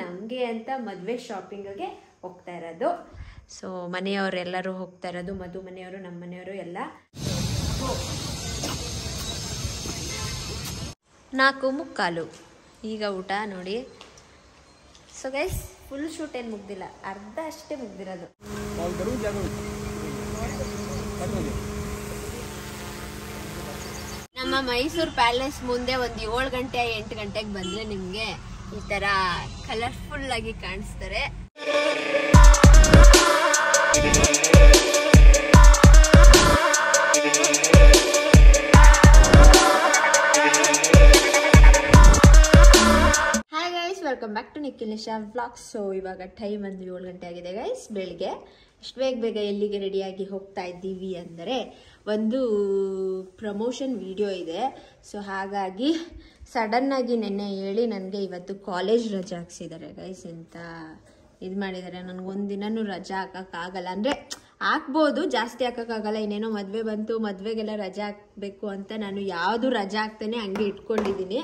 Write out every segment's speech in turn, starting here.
ನಮಗೆ ಅಂತ ಮದುವೆ ಶಾಪಿಂಗ್ಗೆ ಹೋಗ್ತಾ ಇರೋದು. ಸೊ ಮನೆಯವರೆಲ್ಲರೂ ಹೋಗ್ತಾ ಇರೋದು, ಮಧು ಮನೆಯವರು, ನಮ್ಮ ಮನೆಯವರು ಎಲ್ಲ. 4:45 ಈಗ ಊಟ ನೋಡಿ. ಸೊ ಗೈಸ್, ಫುಲ್ ಶೂಟ್ ಏನು ಮುಗ್ದಿಲ್ಲ, ಅರ್ಧ ಅಷ್ಟೇ ಮುಗ್ದಿರೋದು. ನಮ್ಮ ಮೈಸೂರು ಪ್ಯಾಲೇಸ್ ಮುಂದೆ ಒಂದು 7 ಗಂಟೆ 8 ಗಂಟೆಗೆ ಬಂದ್ರೆ ನಿಮ್ಗೆ ಈ ತರ ಕಲರ್ಫುಲ್ ಆಗಿ ಕಾಣಿಸ್ತಾರೆ. Hi guys, welcome back to Nikhilesha vlogs. So ಇವಾಗ ಟೈಮ್ ಒಂದು 7 ಗಂಟೆ ಆಗಿದೆ ಗೈಸ್, ಬೆಳಿಗ್ಗೆ. ಇಷ್ಟು ಬೇಗ ಎಲ್ಲಿಗೆ ರೆಡಿಯಾಗಿ ಹೋಗ್ತಾ ಇದ್ದೀವಿ ಅಂದರೆ ಒಂದು ಪ್ರಮೋಷನ್ ವಿಡಿಯೋ ಇದೆ. ಸೊ ಹಾಗಾಗಿ ಸಡನ್ನಾಗಿ ನೆನ್ನೆ ಹೇಳಿ ನನಗೆ ಇವತ್ತು ಕಾಲೇಜ್ ರಜೆ ಹಾಕ್ಸಿದ್ದಾರೆ ಗೈಸ್. ಎಂತ ಇದು ಮಾಡಿದ್ದಾರೆ, ನನಗೊಂದಿನೂ ರಜೆ ಹಾಕೋಕ್ಕಾಗಲ್ಲ. ಅಂದರೆ ಹಾಕ್ಬೋದು, ಜಾಸ್ತಿ ಹಾಕೋಕ್ಕಾಗಲ್ಲ. ಇನ್ನೇನೋ ಮದುವೆ ಬಂತು, ಮದುವೆಗೆಲ್ಲ ರಜೆ ಹಾಕಬೇಕು ಅಂತ ನಾನು ಯಾವುದು ರಜೆ ಹಾಕ್ತೇನೆ ಹಂಗೆ ಇಟ್ಕೊಂಡಿದ್ದೀನಿ.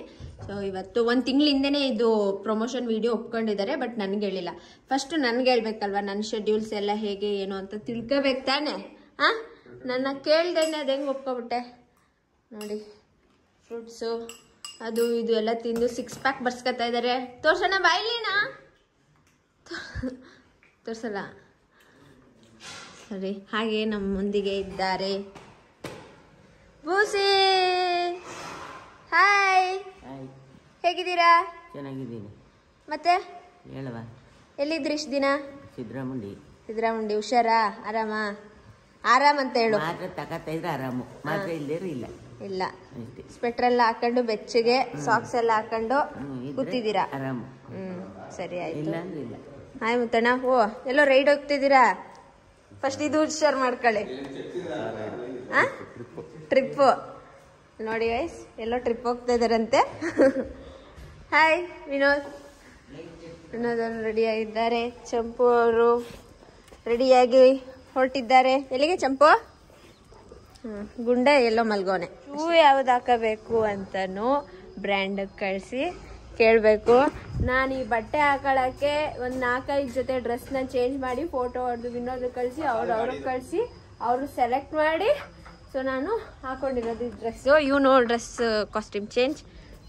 ಸೊ ಇವತ್ತು 1 ತಿಂಗಳಿಂದನೇ ಇದು ಪ್ರಮೋಷನ್ ವಿಡಿಯೋ ಒಪ್ಕೊಂಡಿದ್ದಾರೆ, ಬಟ್ ನನಗೆ ಹೇಳಿಲ್ಲ. ಫಸ್ಟ್ ನನಗೆ ಹೇಳ್ಬೇಕಲ್ವ, ನನ್ನ ಶೆಡ್ಯೂಲ್ಸ್ ಎಲ್ಲ ಹೇಗೆ ಏನು ಅಂತ ತಿಳ್ಕೋಬೇಕು ತಾನೆ. ನನ್ನ ಕೇಳ್ದೇನೆ ಅದು ಹೆಂಗೆ ಒಪ್ಕೊಬಿಟ್ಟೆ ನೋಡಿ. ಫ್ರೂಟ್ಸು ಅದು ಇದು ಎಲ್ಲ ತಿಂದು 6 ಪ್ಯಾಕ್ ಬರ್ಸ್ಕೊತಾ ಇದ್ದಾರೆ. ತೋರ್ಸೋಣ ಬಾಯ್ಲಿನಾ? ತೋರ್ಸಲ್ಲ. ಸರಿ, ಹಾಗೆ ನಮ್ಮ ಮುಂದಿಗೆ ಇದ್ದಾರೆ ಬೂಸಿ. ಹಾಯ್, ಹೇಗಿದ್ದೀರಾ? ಚೆನ್ನಾಗಿದ್ದೀನಿ. ಮತ್ತೆ ಹೇಳವಾ, ಎಲ್ಲಿದ್ರಿ ಇಷ್ಟು ದಿನ? ಸಿದ್ದರಾಮುಂಡಿ. ಹುಷಾರಾ? ಆರಾಮ್ ಅಂತ ಹೇಳು. ಮಾತ್ರ ತಗೋತಾ ಇದ್ರೆ ಆರಾಮು, ಮಾತ್ರ ಇಲ್ಲದೇ ಇಲ್ಲ. ಇಲ್ಲ, ಸ್ವೆಟರ್ ಎಲ್ಲ ಹಾಕೊಂಡು ಬೆಚ್ಚಗೆ ಸಾಕ್ಸ್ ಎಲ್ಲ ಹಾಕೊಂಡು ಕೂತಿದ್ದೀರಾ? ಆರಾಮು. ಸರಿ ಆಯ್ತು. ಇಲ್ಲ ಅಂದ್ರೆ ಇಲ್ಲ. ಹಾಯ್ ಮುತ್ತಣ್ಣ. ಓ, ಎಲ್ಲೋ ರೈಡ್ ಹೋಗ್ತಿದ್ದೀರಾ? ಫಸ್ಟ್ ಇದು ಶೇರ್ ಮಾಡ್ಕೊಳ್ಳಿ. ಟ್ರಿಪ್ಪು ನೋಡಿ ಗೈಸ್, ಎಲ್ಲೋ ಟ್ರಿಪ್ ಹೋಗ್ತಾ ಇದಾರಂತೆ. ಹಾಯ್ ವಿನೋದ್. ವಿನೋದ್ ಅವರು ರೆಡಿ ಆಗಿದ್ದಾರೆ. ಚಂಪು ಅವರು ರೆಡಿಯಾಗಿ ಹೊರಟಿದ್ದಾರೆ. ಎಲ್ಲಿಗೆ ಚಂಪು? ಗುಂಡೆ ಎಲ್ಲೋ ಮಲ್ಗೋನೆ. ಶೂ ಯಾವ್ದು ಹಾಕಬೇಕು ಅಂತನೂ ಬ್ರ್ಯಾಂಡ್ ಕಳಿಸಿ ಕೇಳಬೇಕು. ನಾನು ಈ ಬಟ್ಟೆ ಹಾಕೊಳ್ಳೋಕ್ಕೆ ಒಂದು 4-5 ಜೊತೆ ಡ್ರೆಸ್ನ ಚೇಂಜ್ ಮಾಡಿ ಫೋಟೋ ಹೊಡೆದು ವಿನೋದ್ ಕಳಿಸಿ ಅವ್ರಿಗೆ ಕಳಿಸಿ ಅವರು ಸೆಲೆಕ್ಟ್ ಮಾಡಿ, ಸೊ ನಾನು ಹಾಕೊಂಡಿರೋದು ಈ ಡ್ರೆಸ್ಸು. ಇವನು ಡ್ರೆಸ್ ಕಾಸ್ಟ್ಯೂಮ್ ಚೇಂಜ್.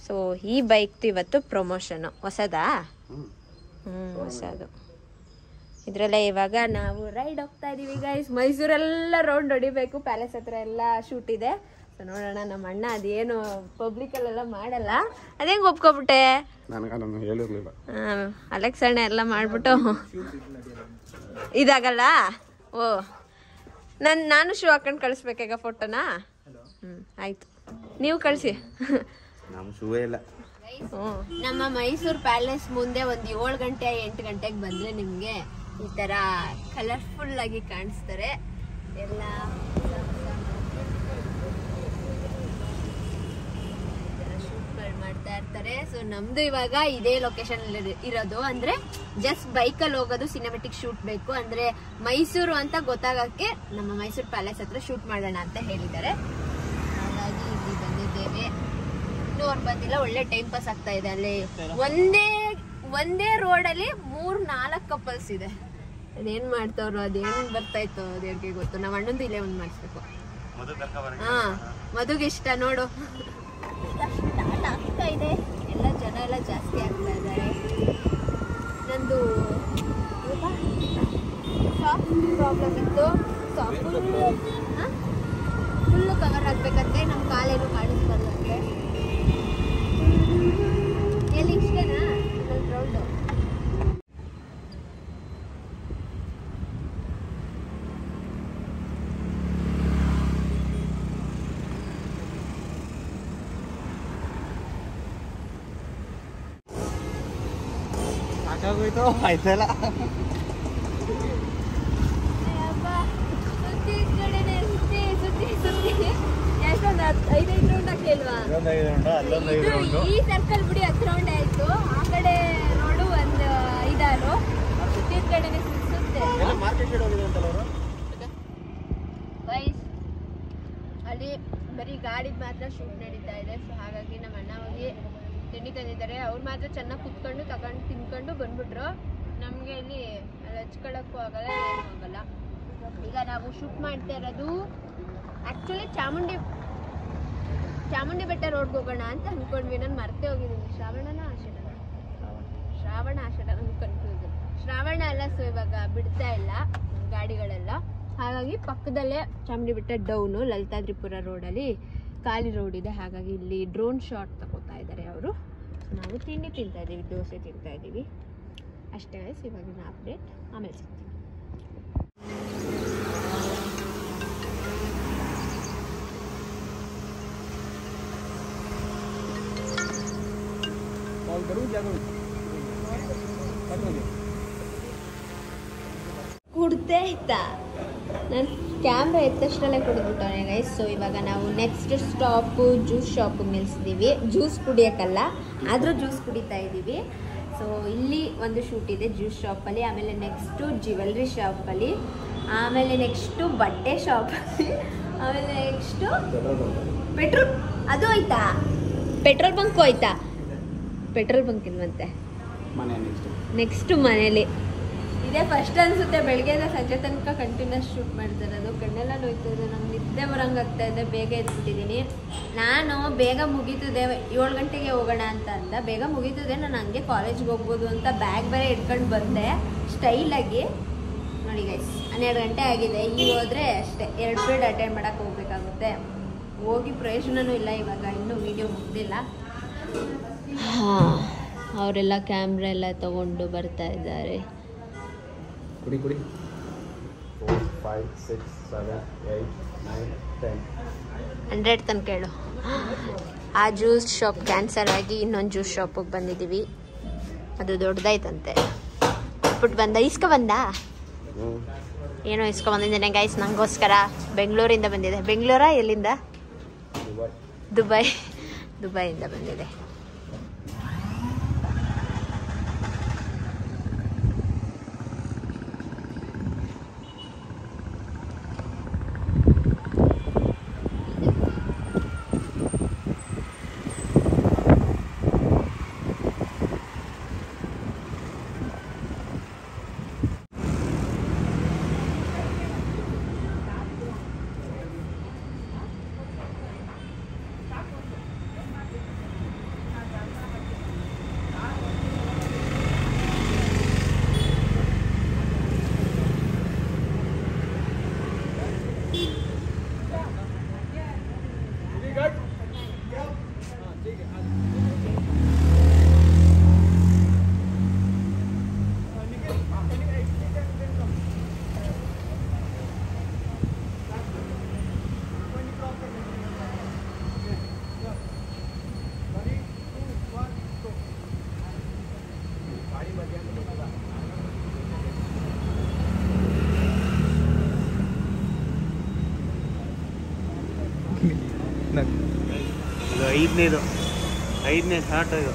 ಸೊ ಈ ಬೈಕ್ದು ಇವತ್ತು ಪ್ರಮೋಷನು. ಹೊಸದಾ? ಹೊಸದು. ಇದರಲ್ಲೇ ಇವಾಗ ನಾವು ರೈಡ್ ಹೋಗ್ತಾ ಇದೀವಿ ಗೈಸ್. ಮೈಸೂರೆಲ್ಲ ರೌಂಡ್ ಹೊಡಿಬೇಕು, ಪ್ಯಾಲೇಸ್ ಹತ್ರ ಎಲ್ಲ ಶೂಟ್ ಇದೆ. ಸೊ ನೋಡೋಣ. ನಮ್ಮ ಅಣ್ಣ ಅದೇನು ಪಬ್ಲಿಕಲ್ಲೆಲ್ಲ ಮಾಡಲ್ಲ, ಅದೇಂಗೆ ಒಪ್ಕೊಬಿಟ್ಟೆ? ಅಲೆಕ್ಸ್ ಅಣ್ಣ ಎಲ್ಲ ಮಾಡ್ಬಿಟ್ಟು ಇದಾಗಲ್ಲ. ಓ, ನಾನು ಶೂ ಹಾಕೊಂಡು ಕಳಿಸ್ಬೇಕಾಗ ಫೋಟೋನಾ? ಆಯ್ತು, ನೀವು ಕಳಿಸಿ. ನಮ್ಮ ಮೈಸೂರು ಪ್ಯಾಲೇಸ್ ಮುಂದೆ ಒಂದು 7 ಗಂಟೆ 8 ಗಂಟೆಗೆ ಬಂದ್ರೆ ನಿಮ್ಗೆ ಈ ತರ ಕಲರ್ಫುಲ್ ಆಗಿ ಕಾಣಿಸ್ತಾರೆ ಎಲ್ಲ. ಶೂಟ್ ಮಾಡ್ತಾ ಇರ್ತಾರೆ. ಸೊ ನಮ್ದು ಇವಾಗ ಇದೇ ಲೊಕೇಶನ್ ಇರೋದು. ಅಂದ್ರೆ ಜಸ್ಟ್ ಬೈಕಲ್ಲಿ ಹೋಗೋದು, ಸಿನಿಮೆಟಿಕ್ ಶೂಟ್ ಬೇಕು ಅಂದ್ರೆ ಮೈಸೂರು ಅಂತ ಗೊತ್ತಾಗಕ್ಕೆ ನಮ್ಮ ಮೈಸೂರು ಪ್ಯಾಲೇಸ್ ಹತ್ರ ಶೂಟ್ ಮಾಡೋಣ ಅಂತ ಹೇಳಿದ್ದಾರೆ. ಹಾಗಾಗಿ ಇಲ್ಲಿ ಬಂದಿದ್ದೇವೆ. ಇನ್ನೂ ಅವ್ರು ಬಂದಿಲ್ಲ. ಒಳ್ಳೆ ಟೈಮ್ ಪಾಸ್ ಆಗ್ತಾ ಇದೆ. ಅಲ್ಲಿ ಒಂದೇ ರೋಡಲ್ಲಿ 3-4 ಕಪಲ್ಸ್ ಇದೆ. ಅದೇನ್ ಮಾಡ್ತಾವ್ರು, ಅದೇನ್ ಬರ್ತಾ ಇತ್ತು ದೇವ್ರಿಗೆ ಗೊತ್ತು. ನಾವ್ ಅಣ್ಣಂದು ಇಲ್ಲೇ ಒಂದ್ ಮಾಡಿಸ್ಬೇಕು. ಮದುಗೆ ಇಷ್ಟ ನೋಡು. ಆಗ್ತಾ ಇದೆ, ಎಲ್ಲ ಜನ ಎಲ್ಲ ಜಾಸ್ತಿ ಆಗ್ತಾ ಇದ್ದಾರೆ. ನಂದು ಸಾಫ್ಟ್ ಪ್ರಾಬ್ಲಮ್ ಇತ್ತು. ಫುಲ್ಲು ಕವರ್ ಆಗ್ಬೇಕಂತೆ. ನಮ್ಮ ಕಾಲೇನು ಕಾಣಿಸ್ಬಾರ್ದಂತೆ. ಎಲ್ಲಿ ಇಷ್ಟೇನಾ ರೌಂಡು? ಸಾಕಾಗೋಯ್ತು, ಆಯ್ತಲ್ಲ. ಎಷ್ಟೊಂದು 5 ರೌಂಡ್ ಹಾಕಿಲ್ವಾ? ಈ ಸರ್ಕಲ್ ಬಿಡಿ 10 ರೌಂಡ್ ಆಯ್ತು. ಆ ಕಡೆ ರೋಡು ಒಂದು 5-6, ಸುತ್ತಿದ ಕಡೆನೆ ಸುತ್ತೆ. ಅಲ್ಲಿ ಬರೀ ಗಾಡಿದ ಮಾತ್ರ ಶೂಟ್ ನಡೀತಾ ಇದೆ. ಸೊ ಹಾಗಾಗಿ ನಮ್ಮ ಅಣ್ಣ ಹೋಗಿ ತಿಂಡಿ ತಂದಿದ್ದಾರೆ. ಅವ್ರು ಮಾತ್ರ ಚೆನ್ನಾಗಿ ಕುತ್ಕೊಂಡು ತಗೊಂಡು ತಿನ್ಕೊಂಡು ಬಂದ್ಬಿಟ್ರು. ನಮಗೆ ಇಲ್ಲಿ ಅಲ್ಲಿ ಹಚ್ಕೊಳ್ಳೋಕ್ಕೂ ಆಗಲ್ಲ, ಏನೂ ಆಗಲ್ಲ. ಈಗ ನಾವು ಶೂಟ್ ಮಾಡ್ತಾ ಇರೋದು ಆ್ಯಕ್ಚುಲಿ ಚಾಮುಂಡಿ ಬೆಟ್ಟ ರೋಡ್ಗೆ ಹೋಗೋಣ ಅಂತ ಅಂದ್ಕೊಂಡ್ವಿ. ನಾನು ಮರ್ತೇ ಹೋಗಿದ್ದೀನಿ. ಶ್ರಾವಣ ಆಷಾಢ ನನಗೆ ಕನ್ಫ್ಯೂಸನ್. ಶ್ರಾವಣ ಅಲ್ಲ. ಸೊ ಇವಾಗ ಬಿಡ್ತಾ ಇಲ್ಲ ಗಾಡಿಗಳೆಲ್ಲ. ಹಾಗಾಗಿ ಪಕ್ಕದಲ್ಲೇ ಚಾಮುಂಡಿ ಬೆಟ್ಟ ಡೌನು ಲಲಿತಾದ್ರಿಪುರ ರೋಡಲ್ಲಿ ಖಾಲಿ ರೋಡ್ ಇದೆ. ಹಾಗಾಗಿ ಇಲ್ಲಿ ಡ್ರೋನ್ ಶಾಟ್ ತಗೋತಾ ಇದ್ದಾರೆ ಅವರು. ನಾವು ತಿಂಡಿ ತಿಂತಾ ಇದ್ದೀವಿ, ದೋಸೆ ತಿಂತಾ ಇದ್ದೀವಿ ಅಷ್ಟೇ ಗೈಸ್. ಇವಾಗಿನ ಅಪ್ಡೇಟ್ ಆಮೇಲೆ ಸಿಗ್ತೀವಿ. ಕುಡ್ದೇ ಆಯ್ತಾ? ನಾನು ಕ್ಯಾಮ್ರಾ ಎತ್ತಷ್ಟರಲ್ಲೇ ಕುಡಿದ್ಬಿಟ್ಟವನೇ ಗೈಸ್. ಸೊ ಇವಾಗ ನಾವು ನೆಕ್ಸ್ಟ್ ಸ್ಟಾಪು ಜ್ಯೂಸ್ ಶಾಪಿಗೆ ನಿಲ್ಲಿಸಿದ್ದೀವಿ. ಜ್ಯೂಸ್ ಕುಡಿಯೋಕ್ಕಲ್ಲ, ಆದರೂ ಜ್ಯೂಸ್ ಕುಡಿತಾ ಇದ್ದೀವಿ. ಸೊ ಇಲ್ಲಿ ಒಂದು ಶೂಟ್ ಇದೆ ಜ್ಯೂಸ್ ಶಾಪಲ್ಲಿ, ಆಮೇಲೆ ನೆಕ್ಸ್ಟು ಜ್ಯುವೆಲ್ರಿ ಶಾಪಲ್ಲಿ, ಆಮೇಲೆ ನೆಕ್ಸ್ಟು ಬಟ್ಟೆ ಶಾಪಲ್ಲಿ, ಆಮೇಲೆ ನೆಕ್ಸ್ಟು ಪೆಟ್ರೋಲ್ ಅದು ಆಯ್ತಾ? ಪೆಟ್ರೋಲ್ ಬಂಕು ಆಯ್ತಾ? ಪೆಟ್ರೋಲ್ ಬಂಕ್ ಇಲ್ವಂತೆ. ನೆಕ್ಸ್ಟು ಮನೇಲಿ ಇದೇ ಫಸ್ಟ್ ಅನಿಸುತ್ತೆ. ಬೆಳಗ್ಗೆಯಿಂದ ಸಂಜೆ ತನಕ ಕಂಟಿನ್ಯೂಸ್ ಶೂಟ್ ಮಾಡ್ತಾರೆ. ಅದು ಕಣ್ಣೆಲ್ಲ ನೋಯ್ತಾ ಇದೆ. ನಂಗೆ ನಿದ್ದೆ ಬರೋಂಗೆ ಆಗ್ತಾ ಇದೆ. ಬೇಗ ಎದ್ಬಿಟ್ಟಿದ್ದೀನಿ. ನಾನು ಬೇಗ ಮುಗೀತದೆ 7 ಗಂಟೆಗೆ ಹೋಗೋಣ ಅಂತ ಅಂದ. ಬೇಗ ಮುಗೀತದೆ, ನಾನು ಹಂಗೆ ಕಾಲೇಜ್ಗೆ ಹೋಗ್ಬೋದು ಅಂತ ಬ್ಯಾಗ್ ಬೇರೆ ಇಟ್ಕೊಂಡು ಬಂದೆ ಸ್ಟೈಲಾಗಿ. ನೋಡಿ ಗೈಸ್ 12 ಗಂಟೆ ಆಗಿದೆ. ಈಗ ಹೋದರೆ ಅಷ್ಟೇ 2 ಪೀರಿಯಡ್ ಅಟೆಂಡ್ ಮಾಡೋಕ್ಕೆ ಹೋಗ್ಬೇಕಾಗುತ್ತೆ. ಹೋಗಿ ಪ್ರಯೋಜನವೂ ಇಲ್ಲ. ಇವಾಗ ಇನ್ನೂ ವೀಡಿಯೋ ಮುಗ್ದಿಲ್ಲ. ಹಾಂ, ಅವರೆಲ್ಲ ಕ್ಯಾಮ್ರಾ ಎಲ್ಲ ತಗೊಂಡು ಬರ್ತಾ ಇದ್ದಾರೆ. 4, 5, 6, 7, 8, 9, 10. 100 ತನಕ ಹೇಳು. ಆ ಜ್ಯೂಸ್ ಶಾಪ್ ಕ್ಯಾನ್ಸಲ್ ಆಗಿ ಇನ್ನೊಂದು ಜ್ಯೂಸ್ ಶಾಪಿಗೆ ಬಂದಿದ್ದೀವಿ. ಅದು ದೊಡ್ಡದಾಯ್ತಂತೆ. ಬಿಟ್ಟು ಬಂದ ಬಂದ ಏನೋ ಬಂದಿದ್ದೇನೆ ಗೈಸ್ ನನಗೋಸ್ಕರ. ಬೆಂಗಳೂರಿಂದ ಬಂದಿದೆ. ಬೆಂಗಳೂರಾ ಎಲ್ಲಿಂದ? ದುಬೈಯಿಂದ ಬಂದಿದೆ. ಐದನೇ ಸ್ಟಾರ್ಟ್ ಇದು.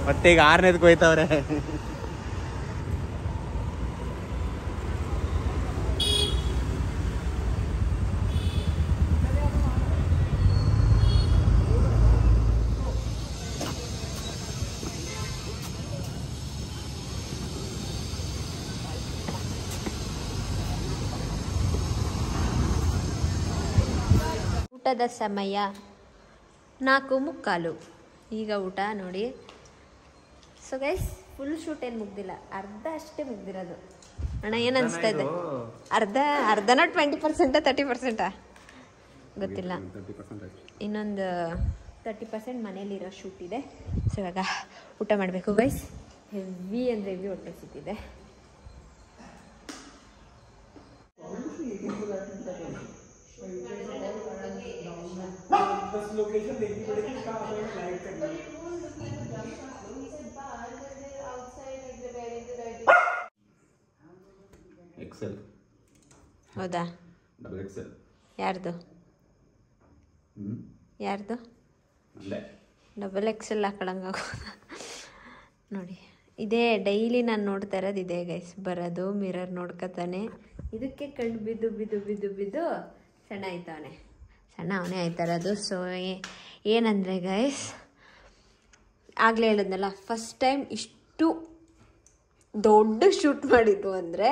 ಮತ್ತೆ ಈಗ 6ನೇದಕ್ಕೆ ಹೋಯ್ತವ್ರೆ. ಊಟದ ಸಮಯ 4:45. ಈಗ ಊಟ ನೋಡಿ. ಸೊ ಗೈಸ್ ಫುಲ್ ಶೂಟ್ ಏನು ಮುಗ್ದಿಲ್ಲ, ಅರ್ಧ ಅಷ್ಟೇ ಮುಗ್ದಿರೋದು. ಅಣ್ಣ ಏನು ಅನಿಸ್ತಾ ಇದೆ? ಅರ್ಧನ 20%, 30%? ಗೊತ್ತಿಲ್ಲ. ಇನ್ನೊಂದು 30% ಮನೇಲಿರೋ ಶೂಟ್ ಇದೆ. ಸೊ ಇವಾಗ ಊಟ ಮಾಡಬೇಕು ಗೈಸ್. ಹೆವಿ ಅಂದರೆ ಹೆವಿ ಹೊಟ್ಟೆ ಸಿಕ್ಕಿದೆ. लोकेशन देखनी पड़ेगी कहाँ पर लाइट करना है. एक्सेल ಹೌದಾ? ಡಬಲ್ ಎಕ್ಸೆಲ್ ಯಾರ್ದು? ಡಬಲ್ ಎಕ್ಸೆಲ್ ಹಾಕೊಳಂಗಾಗೋದ ನೋಡಿ. ಇದೇ ಡೈಲಿ ನಾನು ನೋಡ್ತಾ ಇರೋದು ಇದೇ ಗೈಸ್. ಬರೋದು ಮಿರರ್ ನೋಡ್ಕೊತಾನೆ, ಇದಕ್ಕೆ ಕಣ್ಣು ಬಿದ್ದು ಸಣ್ಣ ಆಯ್ತವನೆ, ಸಣ್ಣ ಅವನೇ ಆಯ್ತಾರದು. ಸೊ ಏನಂದರೆ ಗೈಸ್, ಆಗಲೇ ಹೇಳಿದ್ನಲ್ಲ, ಫಸ್ಟ್ ಟೈಮ್ ಇಷ್ಟು ದೊಡ್ಡ ಶೂಟ್ ಮಾಡಿದ್ದು ಅಂದರೆ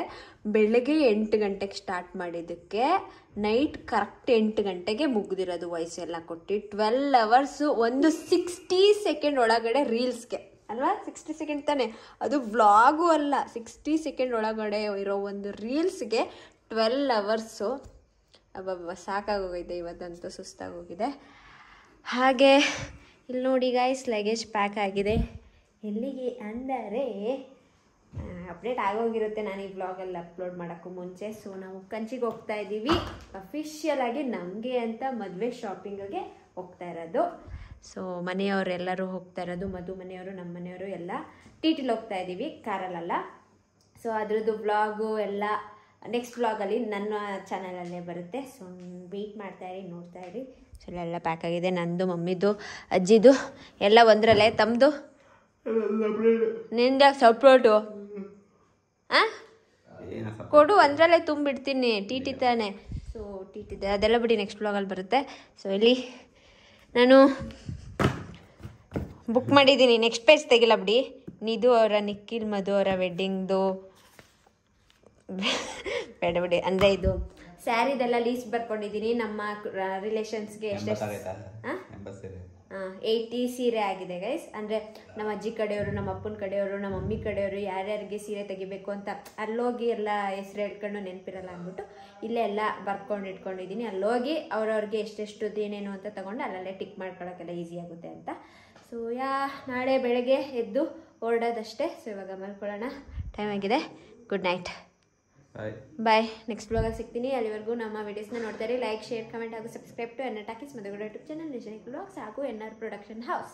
ಬೆಳಗ್ಗೆ 8 ಗಂಟೆಗೆ ಸ್ಟಾರ್ಟ್ ಮಾಡಿದ್ದಕ್ಕೆ ನೈಟ್ ಕರೆಕ್ಟ್ 8 ಗಂಟೆಗೆ ಮುಗ್ದಿರೋದು. ವಯಸ್ಸೆಲ್ಲ ಕೊಟ್ಟು 12 ಅವರ್ಸು ಒಂದು 60 ಸೆಕೆಂಡ್ ಒಳಗಡೆ ರೀಲ್ಸ್ಗೆ ಅಲ್ವಾ, 60 ಸೆಕೆಂಡ್ ತಾನೆ, ಅದು ವ್ಲಾಗು ಅಲ್ಲ, 60 ಸೆಕೆಂಡ್ ಒಳಗಡೆ ಇರೋ ಒಂದು ರೀಲ್ಸ್ಗೆ 12 ಅವರ್ಸು. ಅಬ್ಬಬ್ಬ ಸಾಕಾಗೋಗಿದೆ, ಇವತ್ತಂತೂ ಸುಸ್ತಾಗೋಗಿದೆ. ಹಾಗೆ ಇಲ್ಲಿ ನೋಡಿ ಗೈಸ್, ಲಗೇಜ್ ಪ್ಯಾಕ್ ಆಗಿದೆ. ಎಲ್ಲಿಗೆ ಅಂದರೆ ಅಪ್ಡೇಟ್ ಆಗೋಗಿರುತ್ತೆ ನಾನು ಈ ವ್ಲಾಗಲ್ಲಿ ಅಪ್ಲೋಡ್ ಮಾಡೋಕ್ಕೂ ಮುಂಚೆ. ಸೊ ನಾವು ಕಂಚಿಗೆ ಹೋಗ್ತಾ ಇದ್ದೀವಿ, ಅಫಿಷಿಯಲ್ ಆಗಿ ನಮಗೆ ಅಂತ ಮದುವೆ ಶಾಪಿಂಗಿಗೆ ಹೋಗ್ತಾ ಇರೋದು. ಸೊ ಮನೆಯವರೆಲ್ಲರೂ ಹೋಗ್ತಾ ಇರೋದು, ಮಧು ಮನೆಯವರು, ನಮ್ಮ ಮನೆಯವರು ಎಲ್ಲ ಟಿಟಿಲಿ ಹೋಗ್ತಾ ಇದ್ದೀವಿ, ಕಾರಲ್ಲ. ಸೊ ಅದ್ರದ್ದು ವ್ಲಾಗು ಎಲ್ಲ ನೆಕ್ಸ್ಟ್ ವ್ಲಾಗಲ್ಲಿ ನನ್ನ ಚಾನಲಲ್ಲೇ ಬರುತ್ತೆ. ಸೊ ವೆಯ್ಟ್ ಮಾಡ್ತಾಯಿರಿ, ನೋಡ್ತಾಯಿರಿ. ಸೊ ಎಲ್ಲ ಪ್ಯಾಕ್ ಆಗಿದೆ, ನಂದು, ಮಮ್ಮಿದು, ಅಜ್ಜಿದು ಎಲ್ಲ ಒಂದರಲ್ಲೇ. ತಮ್ಮದು ನಿಂದ ಸಪ್ರೇಟು ಹಾಂ ಕೊಡು, ಒಂದರಲ್ಲೇ ತುಂಬಿಡ್ತೀನಿ. ಟಿಟಿ ತಾನೆ, ಸೊ ಟಿಟಿದೆ ಅದೆಲ್ಲ ಬಿಡಿ, ನೆಕ್ಸ್ಟ್ ವ್ಲಾಗಲ್ಲಿ ಬರುತ್ತೆ. ಸೊ ಇಲ್ಲಿ ನಾನು ಬುಕ್ ಮಾಡಿದ್ದೀನಿ, ನೆಕ್ಸ್ಟ್ ಪೇಜ್ ತೆಗಿಲ್ಲ ಬಿಡಿ. ನಿಧು ಅವರ, ನಿಖಿಲ್ ಮಧು ಅವರ ವೆಡ್ಡಿಂಗ್ದು ಬೇಡ ಬಿಡಿ. ಅಂದರೆ ಇದು ಸ್ಯಾರಿದೆಲ್ಲ ಲೀಸ್ಟ್ ಬರ್ಕೊಂಡಿದ್ದೀನಿ. ನಮ್ಮ ರಿಲೇಷನ್ಸ್ಗೆ ಎಷ್ಟೆಷ್ಟು 80 ಸೀರೆ ಆಗಿದೆ ಗೈಸ್. ಅಂದರೆ ನಮ್ಮ ಅಜ್ಜಿ ಕಡೆಯವರು, ನಮ್ಮ ಅಪ್ಪನ ಕಡೆಯವರು, ನಮ್ಮ ಮಮ್ಮಿ ಕಡೆಯವರು ಯಾರ್ಯಾರಿಗೆ ಸೀರೆ ತೆಗಿಬೇಕು ಅಂತ ಅಲ್ಲೋಗಿ ಎಲ್ಲ ಹೆಸ್ರು ಹೇಳ್ಕೊಂಡು ನೆನಪಿರಲ್ಲ ಅಂದ್ಬಿಟ್ಟು ಇಲ್ಲೇ ಎಲ್ಲ ಬರ್ಕೊಂಡು ಇಟ್ಕೊಂಡಿದ್ದೀನಿ. ಅಲ್ಲೋಗಿ ಅವ್ರವ್ರಿಗೆ ಎಷ್ಟೆಷ್ಟು ಏನೇನು ಅಂತ ತೊಗೊಂಡು ಅಲ್ಲಲ್ಲೇ ಟಿಕ್ ಮಾಡ್ಕೊಳ್ಳೋಕ್ಕೆಲ್ಲ ಈಸಿ ಆಗುತ್ತೆ ಅಂತ. ಸೊ ನಾಳೆ ಬೆಳಗ್ಗೆ ಎದ್ದು ಹೊರಡೋದಷ್ಟೇ. ಸೊ ಇವಾಗ ಮಲ್ಕೊಳ್ಳೋಣ, ಟೈಮ್ ಆಗಿದೆ. Good night, bye. ನೆಕ್ಸ್ಟ್ ಬ್ಲಾಗಲ್ಲಿ ಸಿಗ್ತೀನಿ. ಅಲ್ಲಿವರೆಗೂ ನಮ್ಮ ವಿಡಿಯೋಸ್ನ ನೋಡ್ತಾರೆ. ಲೈಕ್, ಶೇರ್, ಕಮೆಂಟ್ ಹಾಗೂ subscribe to N R talkies Madhugowda YouTube channel, ನಿಜ ಬ್ಲಾಗ್ಸ್ ಹಾಗೂ NR ಪ್ರೊಡಕ್ಷನ್ ಹೌಸ್.